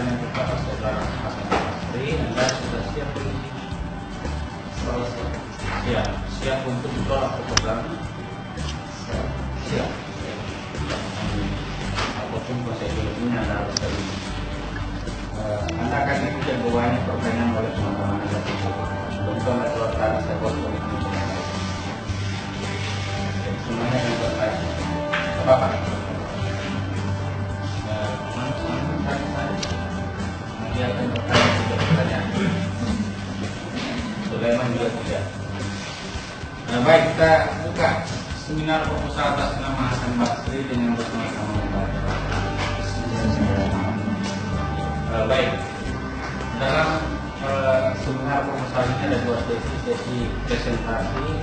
bertanya kepada saudara Hasan Basri, Anda sudah siap belum? Ya, siap untuk ditolak program? Siap. Apapun prosedurnya Anda harus terima. Anda akan ikuti banyak pertanyaan oleh teman-teman Anda tersebut. Untuk keluar tadi saya buat semuanya akan bertanya. Apa? Dia akan bertanya juga pertanyaan. Sulaiman juga tidak. Baik, kita buka seminar proposal atas nama Hasan Basri dengan bersama-sama membaca. Baik, dalam seminar proposal ini ada dua sesi presentasi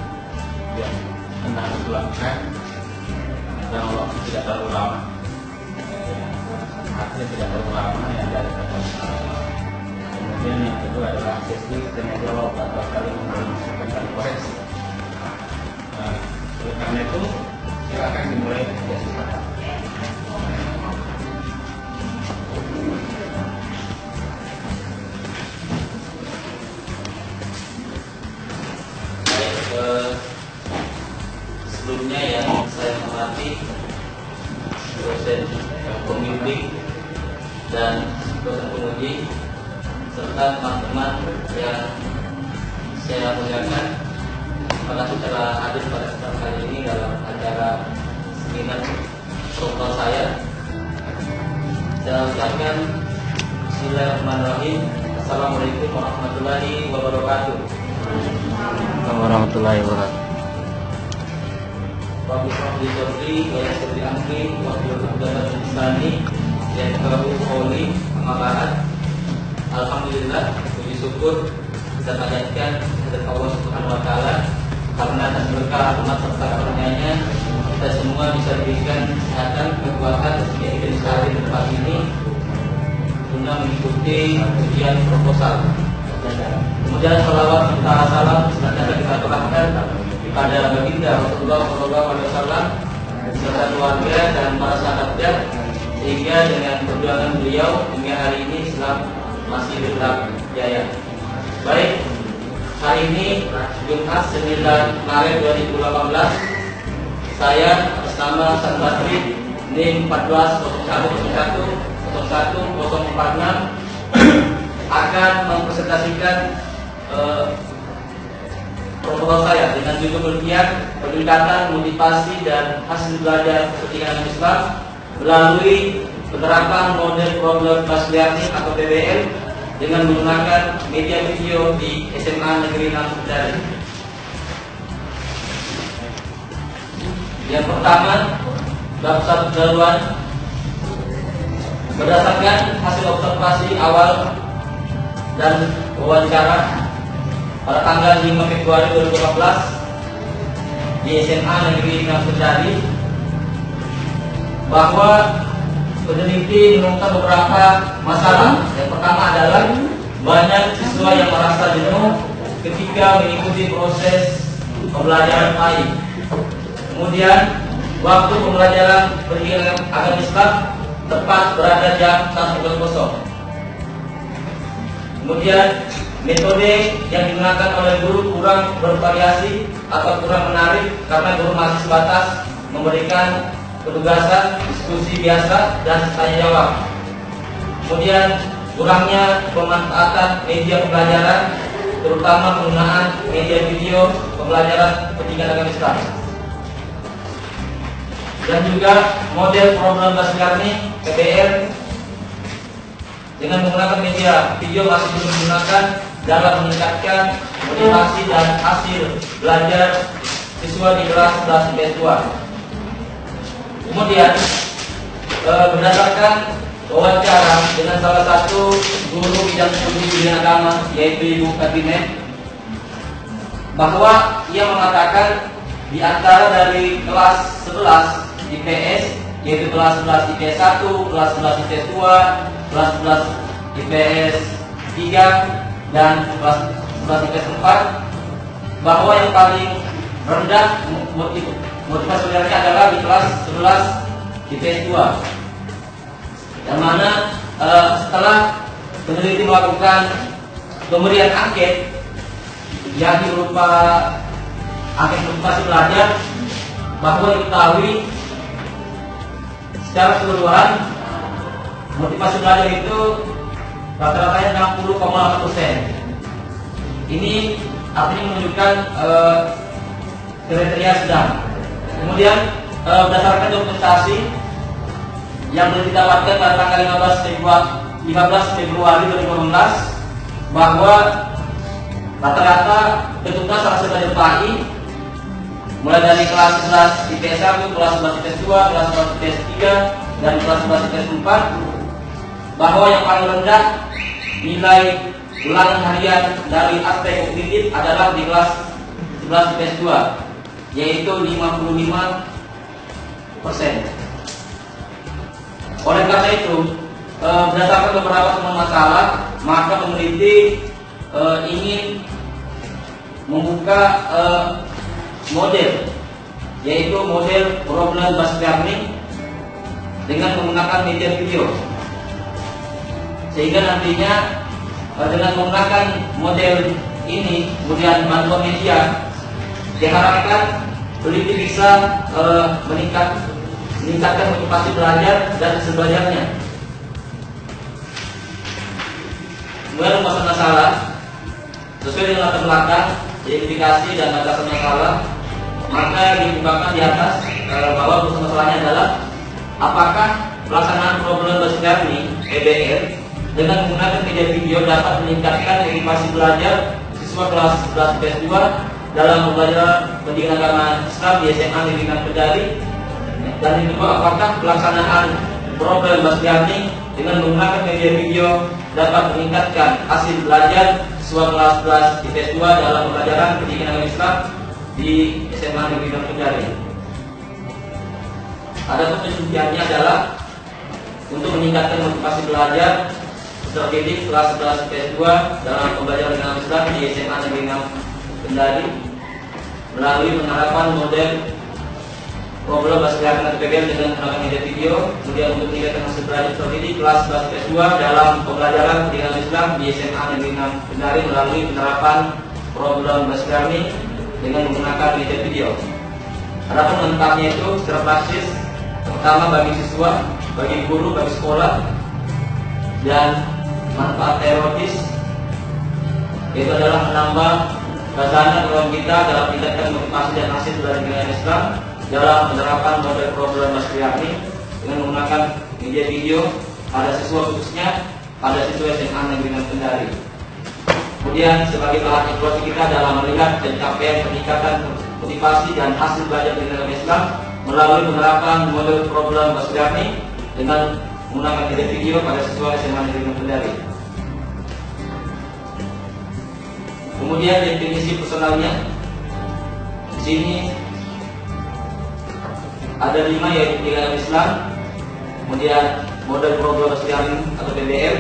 yang hendak dilakukan dan waktu tidak terlalu lama. Artinya tidak terlalu lama yang dari kemudian yang kedua adalah sesi tanya jawab atau saling menyampaikan koreksi. Oleh karena itu silakan dimulai sesi pertama. Sebelumnya yang saya hormati dosen pembimbing dan dosen penguji serta teman-teman yang saya muliakan, terima kasih telah hadir pada kesempatan kali ini dalam acara seminar proposal saya. Saya ucapkan Bismillahirrahmanirrahim. Assalamualaikum warahmatullahi wabarakatuh. Warahmatullahi wabarakatuh. Bapak Ibu Sodri, Bapak Sodri Angki, Wakil Abdullah Insani, yang Kabu Koli, Barat. Alhamdulillah, puji syukur kita panjatkan kepada Allah Subhanahu Wa Taala karena atas berkah rahmat serta karunia-Nya kita semua bisa diberikan kesehatan, kekuatan, sehingga bisa hadir di tempat ini guna mengikuti ujian proposal. Kemudian salawat serta salam senantiasa kita aturkan pada baginda Rasulullah SAW beserta keluarga dan para sahabatnya, sehingga dengan perjuangan beliau hingga hari ini Islam masih tetap jaya. Baik, hari ini Jumat 9 Maret 2018, saya atas nama Hasan Basri NIM 140101046 akan mempresentasikan proposal saya dengan judul penelitian peningkatan motivasi dan hasil belajar kepentingan Islam melalui penerapan model problem based learning atau PBL dengan menggunakan media video di SMA Negeri 6 Kendari. Yang pertama, bab 1 pendahuluan. Berdasarkan hasil observasi awal dan wawancara pada tanggal 5 Februari 2014 di SMA Negeri 6 Kendari, bahwa peneliti menemukan beberapa masalah. Yang pertama adalah banyak siswa yang merasa jenuh ketika mengikuti proses pembelajaran PAI. Kemudian waktu pembelajaran pendidikan agama Islam tepat berada jam 1.00. Kemudian metode yang digunakan oleh guru kurang bervariasi atau kurang menarik karena guru masih sebatas memberikan penugasan diskusi biasa dan tanya jawab. Kemudian kurangnya pemanfaatan media pembelajaran, terutama penggunaan media video pembelajaran pendidikan agama Islam. Dan juga model problem based learning (PBL) dengan menggunakan media video masih belum digunakan dalam meningkatkan motivasi dan hasil belajar siswa di kelas IPS 2. Kemudian berdasarkan wawancara dengan salah satu guru bidang studi bidang agama, yaitu Ibu Kabinet, bahwa ia mengatakan di antara dari kelas 11 IPS, yaitu kelas 11 IPS 1, kelas 11 IPS 2, kelas 11 IPS 3 dan kelas 11 IPS 4, bahwa yang paling rendah motivasi belajarnya adalah di kelas 11 IPS 2, yang mana setelah peneliti melakukan pemberian angket yang berupa angket motivasi belajar, bahwa diketahui secara keseluruhan motivasi belajar itu rata-ratanya 60,8%. Ini artinya menunjukkan kriteria sedang. Kemudian berdasarkan dokumentasi yang boleh didapatkan pada tanggal 15 Februari 2018, bahwa rata-rata petugas salah satu belajar PAI mulai dari kelas 11 IPS 1, kelas 11 IPS 2, kelas 11 IPS 3, dan kelas 11 IPS 4, bahwa yang paling rendah nilai ulangan harian dari aspek kognitif adalah di kelas 11 IPS 2, yaitu 55%. Oleh karena itu, berdasarkan beberapa temuan masalah, maka peneliti ingin membuka model, yaitu model problem based learning dengan menggunakan media video, sehingga nantinya dengan menggunakan model ini, kemudian bantuan media, diharapkan peneliti bisa meningkatkan motivasi belajar dan hasil belajarnya. Kemudian rumusan masalah sesuai dengan latar belakang, identifikasi dan batasan masalah, maka dikembangkan di atas bahwa rumusan masalahnya adalah apakah pelaksanaan problem based learning (PBL) dengan menggunakan media video dapat meningkatkan motivasi belajar siswa kelas 11 IPS 2 dalam pembelajaran pendidikan agama Islam di SMA Negeri Kendari. Dan yang kedua, apakah pelaksanaan problem based learning dengan menggunakan media video dapat meningkatkan hasil belajar siswa kelas 11 IPS 2 dalam pembelajaran pendidikan agama Islam di SMA Negeri Kendari. Ada penelitiannya adalah untuk meningkatkan motivasi belajar peserta didik kelas 11 IPS 2 dalam pembelajaran agama Islam di SMA Negeri Kendari melalui penerapan model problem based learning atau PBL dengan menggunakan media video. Kemudian untuk meningkatkan hasil belajar peserta didik kelas 11 IPS 2 dalam pembelajaran pendidikan Islam di SMA Negeri Kendari melalui penerapan problem based learning dengan menggunakan media video. Adapun manfaatnya itu secara praktis, pertama bagi siswa, bagi guru, bagi sekolah, dan manfaat teoritis itu adalah menambah kazanah dalam kita dalam meningkatkan motivasi dan hasil belajar pendidikan Islam dalam penerapan model problem based learning dengan menggunakan media video pada siswa, khususnya pada siswa SMA Negeri Kendari. Kemudian sebagai bahan evaluasi kita dalam melihat pencapaian peningkatan motivasi dan hasil belajar pendidikan Islam melalui penerapan model problem based learning dengan menggunakan media video pada siswa SMA Negeri Kendari. Kemudian definisi personalnya di sini ada 5, yaitu pendidikan Islam, kemudian model problem based learning atau PBL,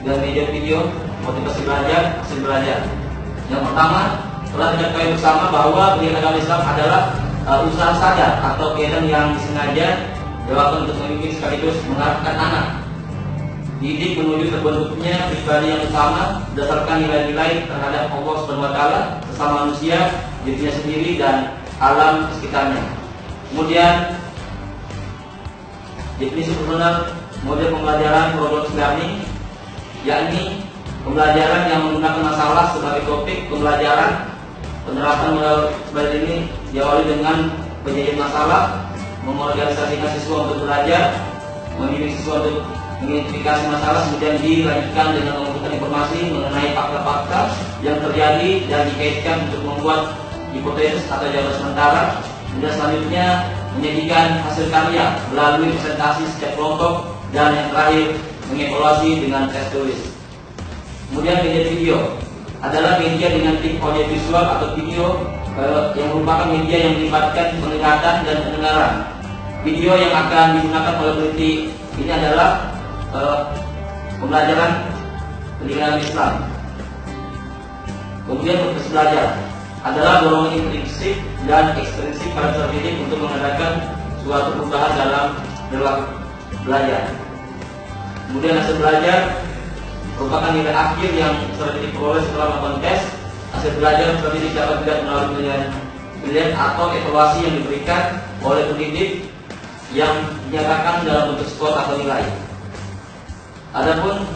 dan media video, motivasi belajar, hasil belajar. Yang pertama, telah diketahui bersama bahwa pendidikan agama Islam adalah usaha sadar atau kegiatan yang disengaja dilakukan untuk membimbing sekaligus mengarahkan anak didik menuju terbentuknya pribadi yang utama berdasarkan nilai-nilai terhadap Allah Subhanahu wa taala, sesama manusia, dirinya sendiri dan alam sekitarnya. Kemudian definisi personal model pembelajaran problem learning, yakni pembelajaran yang menggunakan masalah sebagai topik pembelajaran. Penerapan model seperti ini diawali dengan penyajian masalah, mengorganisasikan siswa untuk belajar, membimbing siswa untuk mengidentifikasi masalah, kemudian dilanjutkan dengan mengumpulkan informasi mengenai fakta-fakta yang terjadi dan dikaitkan untuk membuat hipotesis atau jawaban sementara. Kemudian selanjutnya menjadikan hasil karya melalui presentasi setiap kelompok, dan yang terakhir mengevaluasi dengan tes tulis. Kemudian media video adalah media dengan tip audio visual atau video yang merupakan media yang melibatkan penglihatan dan pendengaran. Video yang akan digunakan oleh peneliti ini adalah pembelajaran pendidikan Islam. Kemudian proses belajar adalah dorongan intrinsik dan ekstrinsik pada peserta didik untuk mengadakan suatu perubahan dalam perilaku belajar. Kemudian hasil belajar merupakan nilai akhir yang selanjutnya diperoleh setelah melakukan tes. Hasil belajar selanjutnya dapat tidak melalui penilaian atau evaluasi yang diberikan oleh pendidik yang dinyatakan dalam bentuk skor atau nilai. Adapun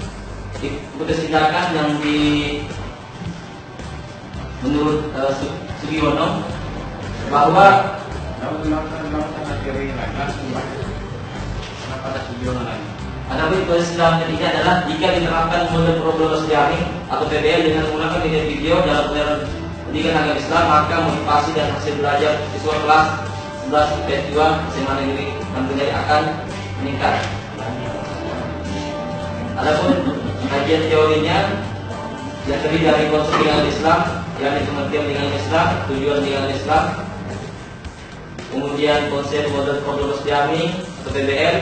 putus tindakan yang menurut Sugiono bahwa adapun putus tindakan ketiga adalah jika diterapkan model problem daring atau PBL dengan menggunakan media video dalam pendidikan agama Islam, maka motivasi dan hasil belajar siswa kelas 11 IPS 2 SMA Negeri tentunya akan meningkat. Adapun kajian teorinya yang terdiri dari konsep dengan Islam, yakni pengertian dengan Islam, tujuan dengan Islam, kemudian konsep model problem jamming atau PBL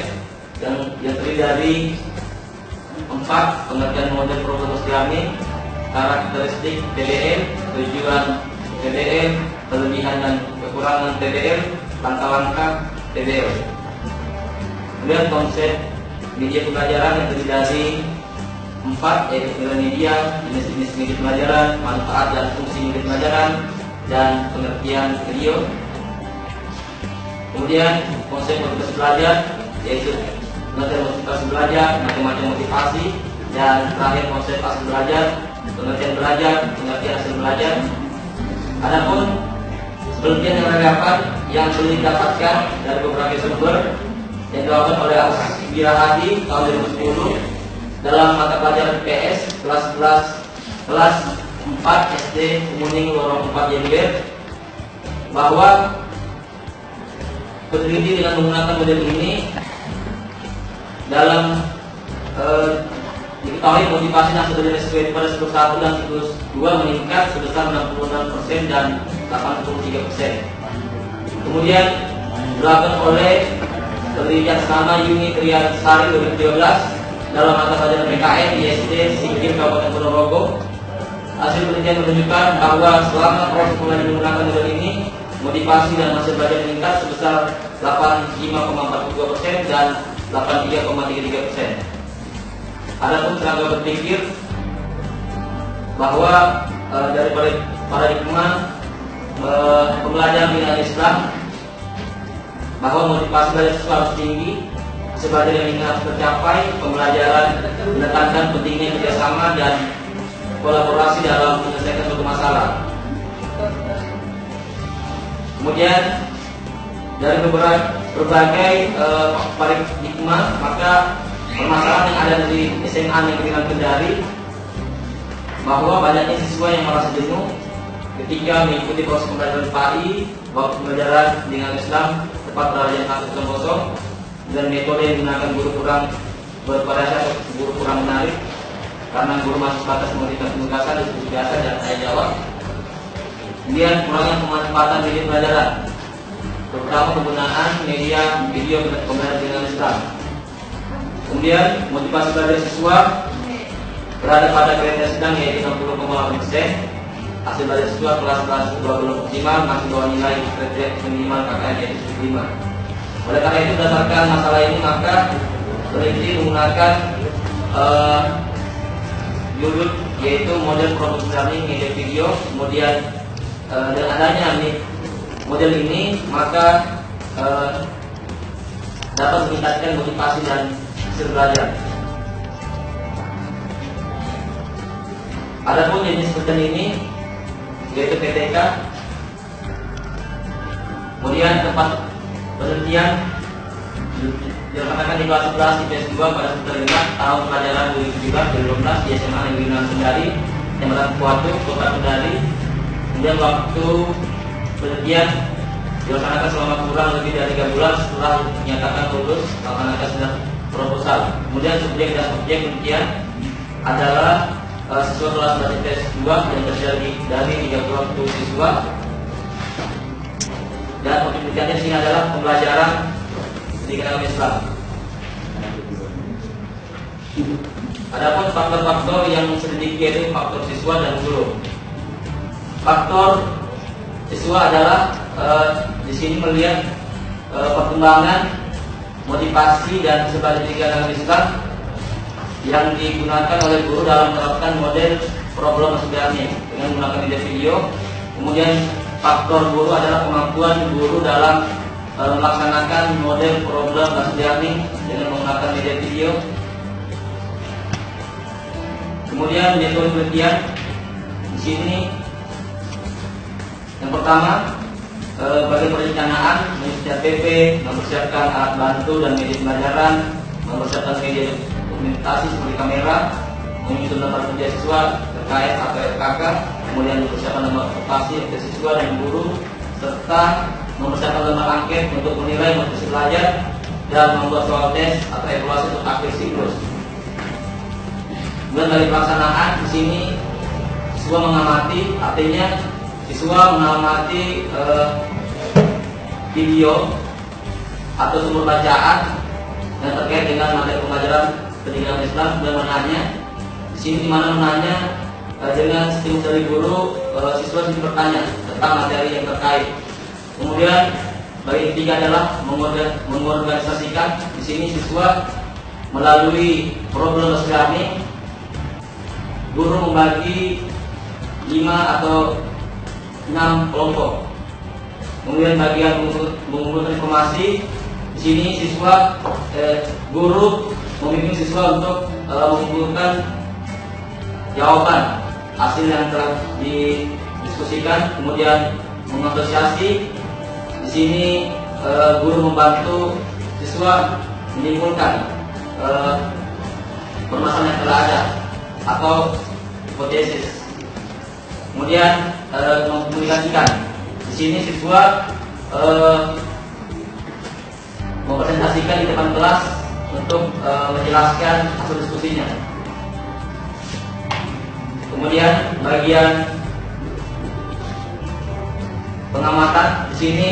yang terdiri dari 4 pengertian model problem jamming, karakteristik PBL, tujuan PBL, kelebihan dan kekurangan PBL, langkah-langkah PBL. Kemudian konsep media pembelajaran yang terdiri dari 4, yaitu nilai media, jenis-jenis media pembelajaran, manfaat dan fungsi media pembelajaran, dan pengertian video. Kemudian konsep motivasi belajar, yaitu pengertian motivasi belajar, macam-macam motivasi, dan terakhir konsep hasil belajar, pengertian belajar, pengertian hasil belajar. Adapun penelitian yang relevan yang sudah didapatkan dari beberapa sumber yang dilakukan oleh Asbira Hadi tahun 2010 dalam mata pelajaran IPS kelas 4 SD Kemuning Lorong 4 Jember, bahwa peneliti dengan menggunakan model ini dalam diketahui motivasi dan studi SPM pada siklus 1 dan siklus 2 meningkat sebesar 66% dan 83%. Kemudian dilakukan oleh peneliti atas nama Yuni Triansari 2013 dalam mata pelajaran PKN di SD Sikir Kabupaten Ponorogo. Hasil penelitian menunjukkan bahwa selama proses mulai menggunakan model ini, motivasi dan hasil belajar meningkat sebesar 85,42% dan 83,33%. Adapun tenaga berpikir bahwa dari paradigma pembelajaran dengan Islam, bahwa motivasi belajar siswa harus tinggi, sebagai yang ingin harus tercapai, pembelajaran menekankan pentingnya kerjasama dan kolaborasi dalam menyelesaikan suatu masalah. Kemudian dari berbagai paradigma, maka permasalahan yang ada di SMA Negeri Kendari, bahwa banyaknya siswa yang merasa jenuh ketika mengikuti proses pembelajaran PAI, waktu pembelajaran dengan Islam tepat pada jam 1.00, dan metode yang digunakan guru kurang bervariasi atau guru kurang menarik karena guru masih batas memberikan penugasan, diskusi biasa dan tanya jawab. Kemudian kurangnya pemanfaatan media pembelajaran, terutama penggunaan media video pembelajaran dengan Islam. Kemudian motivasi belajar siswa berada pada kriteria sedang, yaitu 60,8%. Hasil belajar siswa kelas 20 optimal masih bawah nilai kriteria minimal KKN, yaitu 5. Oleh karena itu, berdasarkan masalah ini, maka peneliti menggunakan judul yaitu model problem learning media video. Kemudian dengan adanya model ini, maka dapat meningkatkan motivasi dan hasil belajar. Adapun jenis penelitian ini yaitu PTK. Kemudian tempat penelitian dilaksanakan di kelas 11 IPS 2 pada semester 5 tahun pelajaran 2017-2018 di SMA Negeri Kendari, Kecamatan Kuatu, Kota Kendari. Kemudian waktu penelitian dilaksanakan selama kurang lebih dari 3 bulan setelah dinyatakan lulus melaksanakan sidang proposal. Kemudian subjek dan objek penelitian adalah siswa kelas 11 IPS 2 yang terdiri dari 30 siswa, dan objek penelitiannya di sini adalah pembelajaran pendidikan agama Islam. Adapun faktor-faktor yang sedikit, yaitu faktor siswa dan guru. Faktor siswa adalah di sini melihat perkembangan motivasi dan sebagai pendidikan agama Islam yang digunakan oleh guru dalam menerapkan model problem machine learning dengan menggunakan media video. Kemudian faktor guru adalah kemampuan guru dalam melaksanakan model problem machine learning dengan menggunakan media video. Kemudian metode penelitian di sini yang pertama bagi perencanaan, menyusun PP, mempersiapkan alat bantu dan media pembelajaran, mempersiapkan media dokumentasi seperti kamera, menyusun lembar kerja siswa terkait atau FKK, kemudian mempersiapkan lembar observasi untuk siswa dan guru, serta mempersiapkan lembar angket untuk menilai motivasi belajar dan membuat soal tes atau evaluasi untuk akhir siklus. Kemudian dari pelaksanaan di sini siswa mengamati, artinya siswa mengamati video atau sumber bacaan yang terkait dengan materi pembelajaran pendidikan Islam, dan menanya di sini dimana menanya dengan stimulus dari guru, siswa bertanya tentang materi yang terkait. Kemudian bagi ketiga adalah mengorganisasikan. Di sini siswa melalui problem machine learning, guru membagi 5 atau 6 kelompok. Kemudian bagian mengumpulkan informasi. Di sini guru memimpin siswa untuk mengumpulkan jawaban hasil yang telah didiskusikan, kemudian mengasosiasi. Di sini guru membantu siswa menyimpulkan permasalahan yang telah ada atau hipotesis. Kemudian mengkomunikasikan. Di sini siswa mempresentasikan di depan kelas untuk menjelaskan hasil diskusinya. Kemudian bagian pengamatan, di sini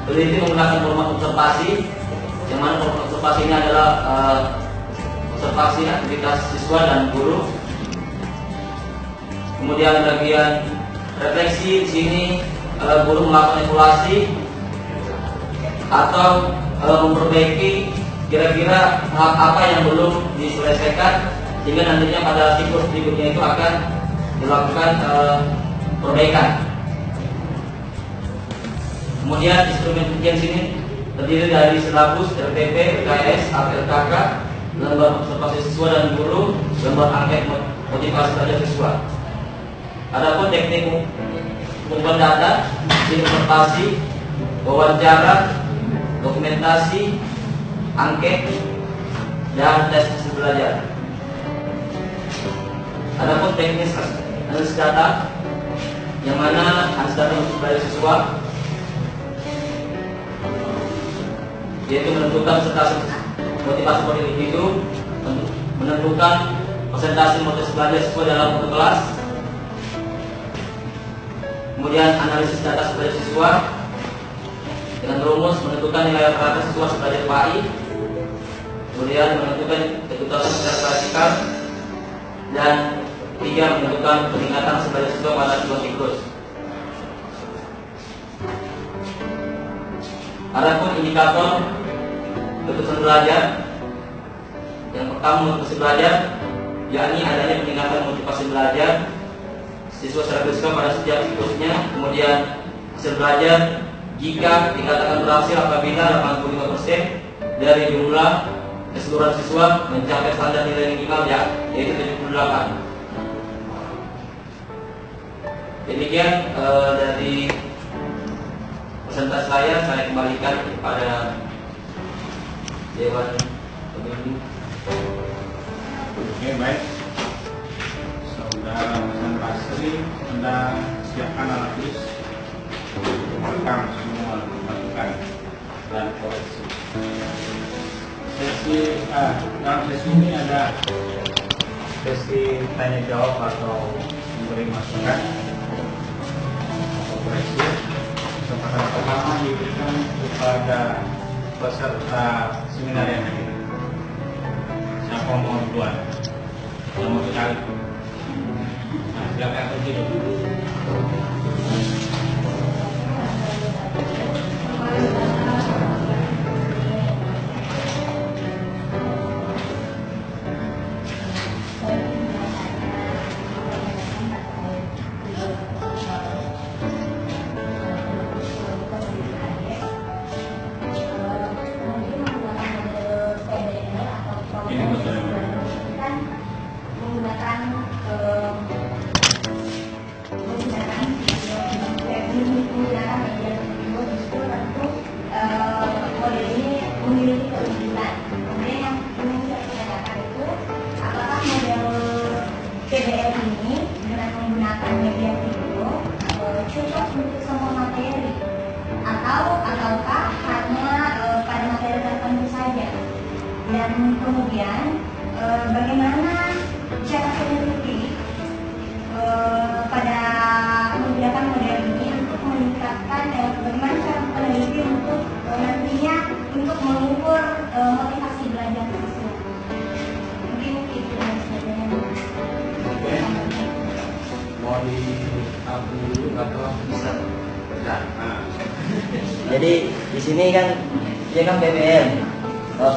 peneliti menggunakan format observasi, yang mana format observasi ini adalah observasi aktivitas siswa dan guru. Kemudian bagian refleksi, di sini guru melakukan evaluasi atau memperbaiki kira-kira hal apa yang belum diselesaikan, sehingga nantinya pada siklus berikutnya itu akan dilakukan perbaikan. Kemudian instrumen penelitian sini terdiri dari silabus, RPP, PKS, LKK, lembar observasi siswa dan guru, lembar angket motivasi belajar siswa. Adapun teknik pengumpulan data, observasi, wawancara, dokumentasi, angket, dan tes hasil belajar. Adapun teknis analisis data, yang mana analisis data untuk belajar siswa, yaitu menentukan persentase motivasi per individu, menentukan persentase motivasi belajar siswa dalam satu kelas. Kemudian analisis data belajar siswa dengan rumus menentukan nilai rata siswa belajar PAI. Kemudian menentukan ekspektasi secara klasikal, dan 3 menentukan peningkatan belajar siswa pada 2 siklus. Adapun indikator keputusan belajar, yang pertama motivasi belajar, yakni adanya peningkatan motivasi belajar siswa secara keseluruhan pada setiap siklusnya. Kemudian hasil belajar jika dikatakan berhasil apabila 85% dari jumlah keseluruhan siswa mencapai standar nilai minimal yaitu 78. Demikian dari presentasi saya kembalikan kepada Dewan Pembimbing. Oke, baik. Saudara presentasi, Anda siapkan alat tulis, rekam semua masukan dan koreksi. Dalam sesi ini ada sesi tanya jawab atau memberi masukan atau koreksi. Kesempatan pertama diberikan kepada peserta seminar yang hadir. Siapa mau duluan? Kalau mau sekali. Nah, silakan pergi dulu. BBM ini dengan menggunakan media video cukup untuk semua materi ataukah hanya pada materi tertentu saja? Dan kemudian bagaimana cara peneliti pada menggunakan model ini untuk meningkatkan bagaimana cara peneliti untuk nantinya untuk mengukur motivasi belajar tersebut? Mungkin itu saja. Mau di dulu atau bisa? Jadi di sini kan dia kan BBM,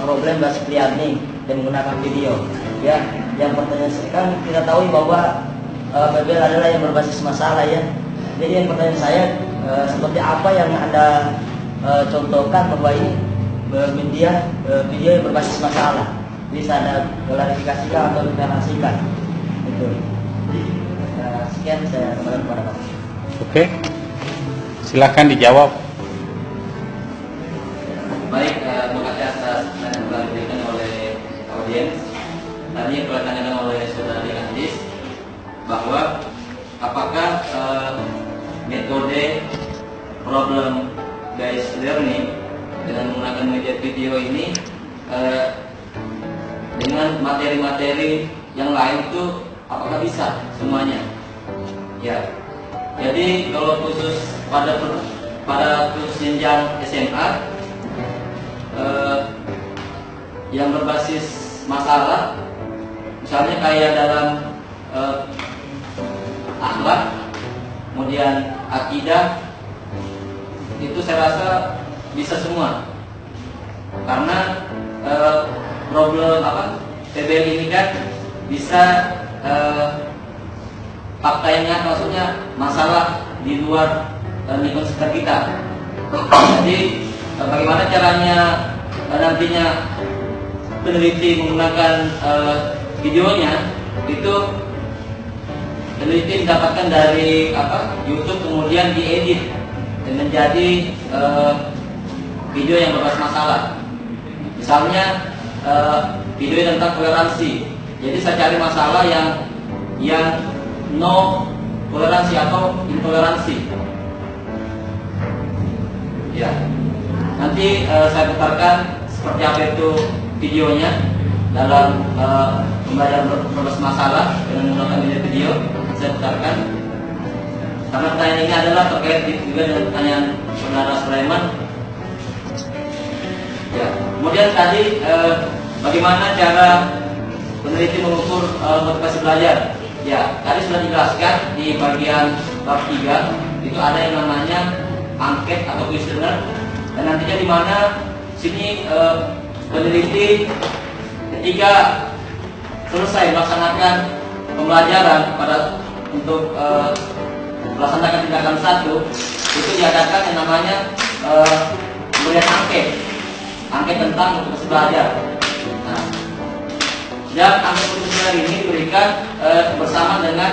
problem bahasa Priarni dan menggunakan video. Ya, yang pertanyaan saya kan kita tahu bahwa BBM adalah yang berbasis masalah ya. Jadi yang pertanyaan saya seperti apa yang Anda contohkan bahwa ini media video yang berbasis masalah bisa Anda klarifikasikan atau deklarasikan itu. Sekian saya kembali kepada Bapak. Oke, silakan dijawab. Baik, terima kasih atas yang telah diberikan oleh audiens. Tadi yang telah ditanyakan oleh saudari Andis bahwa apakah metode problem based learning dengan menggunakan media video ini dengan materi-materi yang lain itu apakah bisa semuanya? Ya. Jadi kalau khusus pada khusus jenjang SMA yang berbasis masalah, misalnya kayak dalam akhlak, kemudian akidah, itu saya rasa bisa semua. Karena problem TBL ini kan bisa faktanya maksudnya masalah di luar lingkungan sekitar kita. Jadi bagaimana caranya nantinya peneliti menggunakan videonya itu peneliti mendapatkan dari YouTube kemudian diedit dan menjadi video yang berbasis masalah. Misalnya video tentang toleransi. Jadi saya cari masalah yang no toleransi atau intoleransi. Ya. Nanti saya putarkan seperti apa itu videonya dalam pembelajaran berbasis masalah dengan menggunakan media video. Saya putarkan karena pertanyaan ini adalah terkait juga dengan pertanyaan saudara Sulaiman. Ya. Kemudian tadi bagaimana cara peneliti mengukur motivasi belajar? Ya, tadi sudah dijelaskan di bagian bab 3 itu ada yang namanya angket atau kuesioner, dan nantinya di mana sini peneliti ketika selesai melaksanakan pembelajaran untuk melaksanakan tindakan 1 itu diadakan yang namanya pemberian angket tentang motivasi belajar. Nah, dan angket motivasi belajar ini diberikan bersama dengan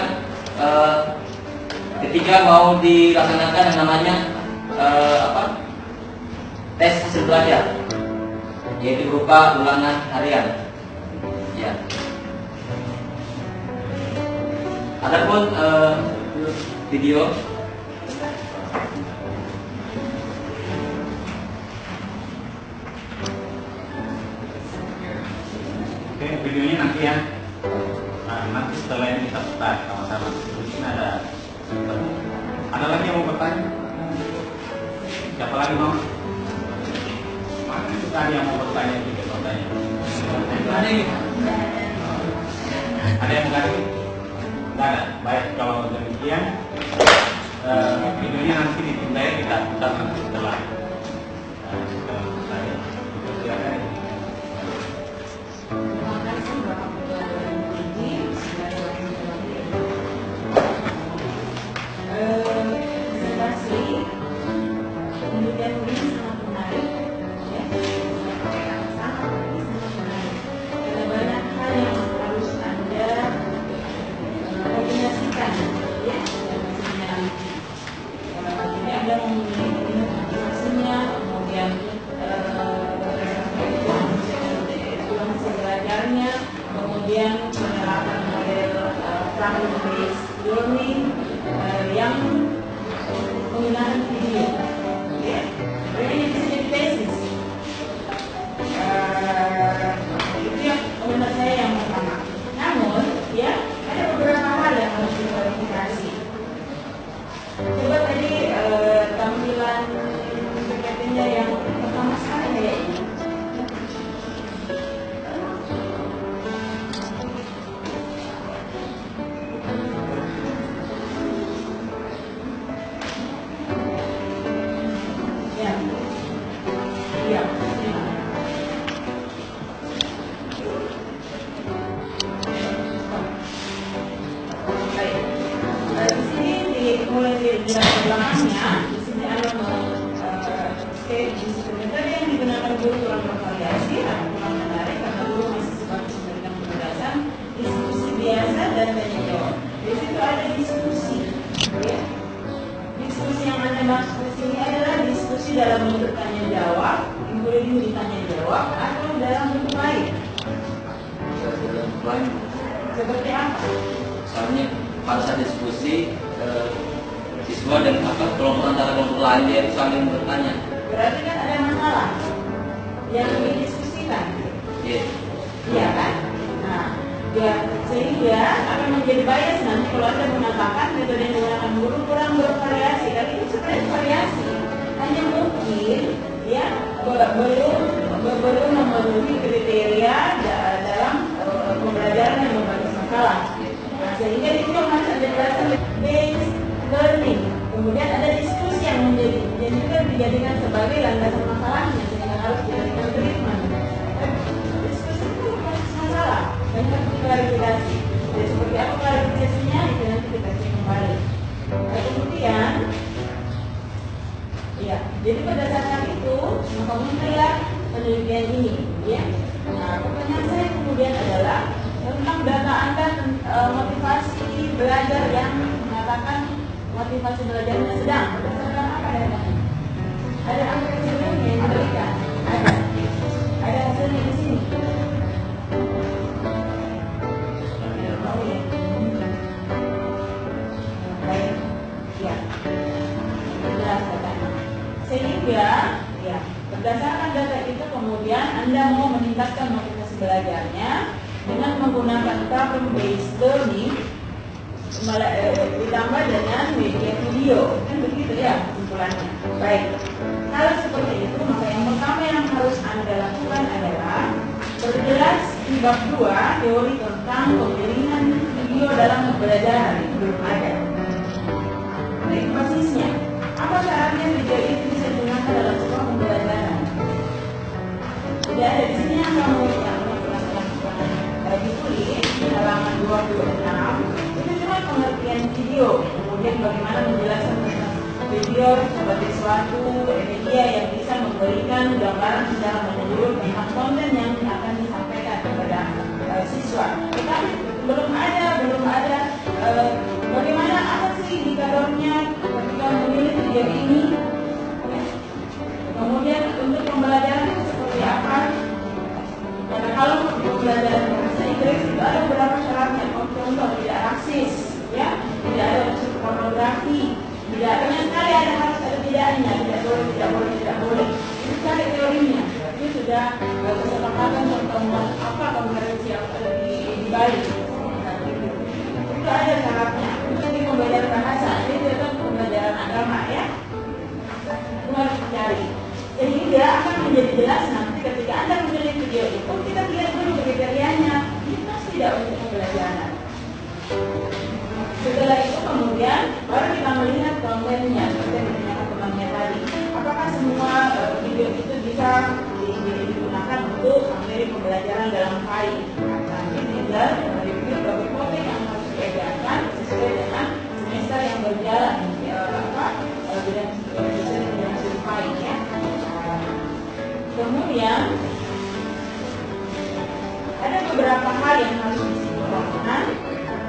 ketika mau dilaksanakan yang namanya tes hasil belajar, yaitu berupa ulangan harian. Ya. Adapun video videonya nanti ya. Nanti setelah ini kita putar sama-sama. Mungkin ada lagi yang mau bertanya? Siapa lagi mau? Mana itu tadi yang mau bertanya juga bertanya? Ada yang mau ganti? Tidak ada. Baik, kalau demikian videonya nanti ditunda ya, kita putar nanti setelah. kemudian penerapan model problem based learning yang menggunakan video. Ya, ini bisa jadi basis. Itu yang komentar saya yang pertama. Namun, ya ada beberapa hal yang harus diklarifikasi. Coba tadi tampilan PPT-nya yang pertama sekali kayak ini. Ya, iya. Baik. Di sini mulai dari belakangnya, di sini ada metode yang digunakan guru kurang bervariasi atau kurang menarik karena guru masih sebatas memberikan penjelasan, diskusi biasa dan tanya jawab. Di situ ada diskusi, ya. Diskusi yang Anda maksud di sini adalah diskusi dalam bentuk tanya jawab, including ditanya jawab, atau dalam bentuk lain. Seperti apa? Misalnya pada saat diskusi siswa dan kelompok antara kelompok lain dia saling bertanya. Berarti kan ada masalah yang didiskusikan. Iya. Iya kan? Nah, ya, sehingga akan menjadi bias nanti kalau Anda mengatakan metode yang digunakan guru kurang bervariasi. Tapi itu sebenarnya variasi. Hanya mungkin ya belum memenuhi kriteria dalam pembelajaran yang berbasis masalah. Nah, sehingga itu harus ada jelasan based learning. Kemudian ada diskusi yang juga dijadikan sebagai landasan masalahnya, sehingga harus dijadikan treatment. Diskusi itu bukan masalah, dan harus diklarifikasi. Jadi seperti apa klarifikasinya itu nanti kita cek kembali. Nah, kemudian, ya, jadi berdasarkan itu mengkomentar penelitian ini, ya. Nah, pertanyaan saya kemudian adalah tentang data Anda motivasi belajar yang mengatakan motivasi belajarnya sedang. Berdasarkan apa datanya? Ada angka hasilnya yang diberikan? Ada. Ada hasilnya di sini. Oh ya. Baik. Ya. Jelas datanya. Sehingga, ya, berdasarkan data itu kemudian Anda mau meningkatkan motivasi belajarnya dengan menggunakan problem based learning ditambah dengan media video, kan begitu ya kesimpulannya. Baik, kalau seperti itu maka yang pertama yang harus Anda lakukan adalah perjelas di bab 2 teori tentang pemilihan video dalam pembelajaran. Itu belum ada. Baik, basisnya apa syaratnya video itu bisa digunakan dalam sebuah pembelajaran? Tidak ada di sini yang kamu ditulis di halaman 26. Itu cuma pengertian video, kemudian bagaimana menjelaskan tentang video sebagai suatu media yang bisa memberikan gambaran secara menyeluruh tentang konten yang akan disampaikan kepada siswa. Tetapi belum ada bagaimana apa sih indikatornya ketika memilih video ini, ya. Kemudian untuk pembelajaran seperti apa? Karena kalau pembelajaran bahasa Inggris itu ada beberapa syaratnya. Contoh tidak raksis, ya, tidak ada unsur pornografi, tidak banyak sekali harus ada tidaknya, tidak boleh. Itu cari teorinya. Itu sudah kesepakatan pertemuan apa konferensi yang ada di Bali. Itu ada syaratnya. Itu di pembelajaran bahasa, itu kan pembelajaran agama, ya. Itu harus dicari. Sehingga akan menjadi jelas nanti ketika Anda memilih video itu, kita lihat dulu kriterianya. Ini pasti tidak untuk pembelajaran. Setelah itu kemudian baru kita melihat kontennya, seperti yang ditanyakan temannya tadi. Apakah semua video itu bisa digunakan untuk materi pembelajaran dalam file? Nanti tinggal review beberapa topik yang harus diedarkan sesuai dengan semester yang berjalan. Bidang file, ya. Kemudian ada beberapa hal yang harus disimpulkan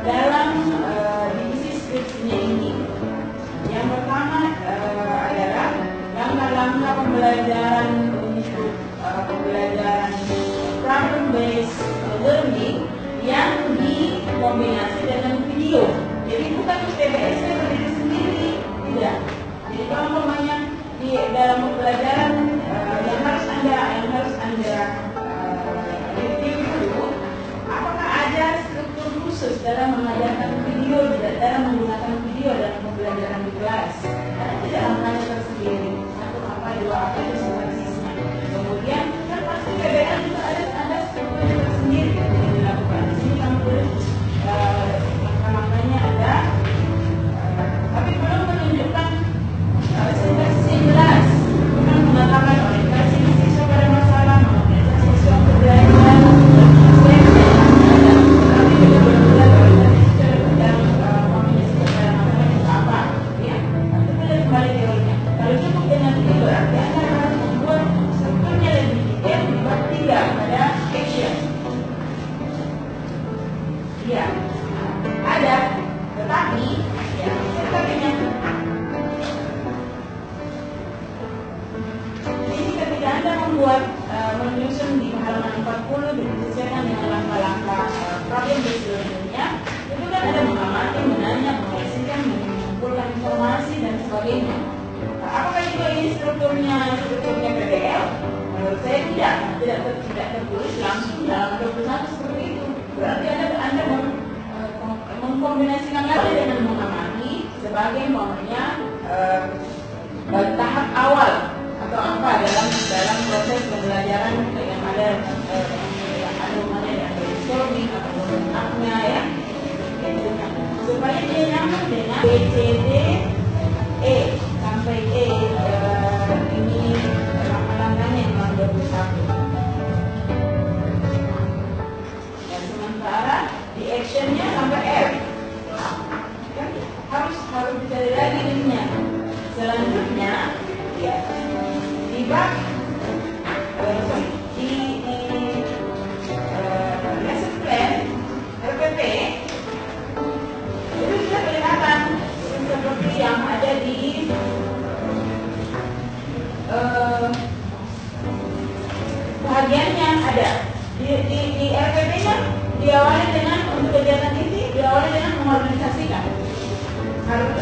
dalam divisi skripsinya ini. Yang pertama adalah langkah-langkah pembelajaran untuk pembelajaran problem based learning yang di dikombinasi dengan video. Jadi bukan PBSP berdiri sendiri, tidak. Jadi kalau umpamanya di dalam pembelajaran yang harus anda review dulu, apakah ada struktur khusus dalam mengajarkan video, dalam menggunakan video dalam pembelajaran di kelas? Karena tidak hanya tersendiri, satu apa, dua apa itu sintaksisnya. Kemudian kan pasti PBL juga ada strukturnya tersendiri yang dilakukan. Di sini kami tulis langkah-langkahnya ada, tapi belum menunjukkan sintaksis yang jelas. Bukan mengatakan orientasi siswa pada masalah, orientasi siswa belajar, tapi juga benar-benar orientasi siswa dalam komunikasi pada masalah itu apa, ya? Nanti kita kembali teorinya. Kalau cukup dengan itu berarti Anda harus membuat strukturnya lebih detail di bab 3 pada action. Ya, ada, tetapi ya, tetapinya ini ketika Anda membuat menyusun di halaman 40 disesuaikan dengan langkah-langkah problem disclosure-nya, itu kan ada mengamati, menanya, mengoleksikan, mengumpulkan informasi dan sebagainya. Apakah juga ini strukturnya PBL? Menurut saya tidak tertulis langsung dalam 21 seperti itu. Berarti Anda mengkombinasikan lagi dengan mengamati sebagai maunya tahap awal atau apa dalam proses pembelajaran yang ada mana yang brainstorming atau aknya ya, supaya dia nyambung dengan B, C, D, E sampai E. Ini langkah-langkahnya yang nomor 21. Dan sementara di actionnya sampai R, kan harus dicari lagi linknya. Selanjutnya ya di bab di lesson plan RPP itu sudah kelihatan seperti yang ada di bahagiannya ada di RPP-nya diawali dengan untuk kegiatan ini diawali dengan mengorganisasikan. Harus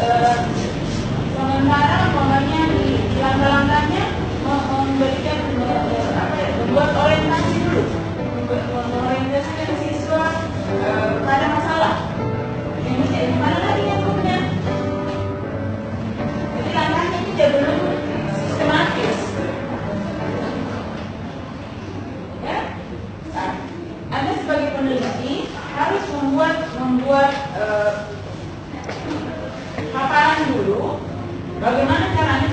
sementara umpamanya di langkah-langkahnya memberikan membuat orientasi dulu, mengorientasikan siswa pada masalah. Ini mana lagi nyambungnya? Jadi langkahnya tidak belum sistematis. Ya, nah, Anda sebagai peneliti harus membuat paparan dulu. Bagaimana caranya